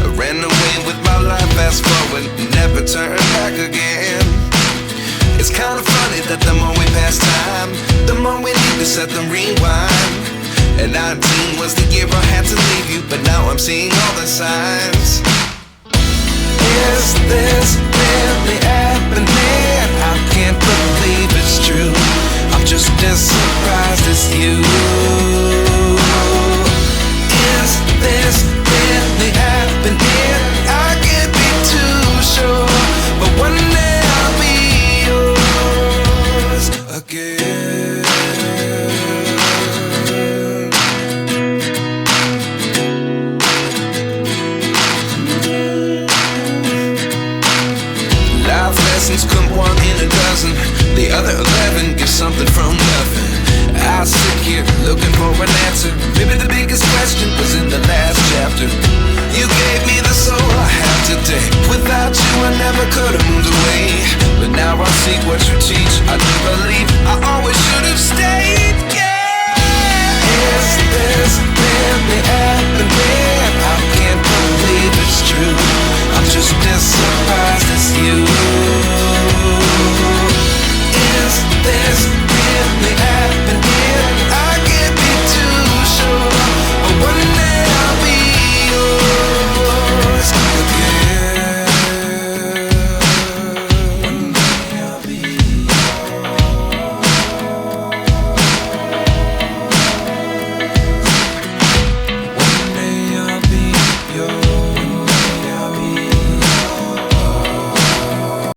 I ran away with my life, fast forward, never turn back again. It's kind of funny that the more we pass time, the more we need to set them rewind. And 19 was the year I had to leave you, but now I'm seeing all the signs. Is this really happening? I can't believe it's true. I'm just as surprised as you. Is this really happening? I can't be too sure, but one day I'll be yours again. Life lessons come one in a dozen. The other 11 get something from nothing. I sit here looking for an answer. Maybe the biggest question was in the last chapter.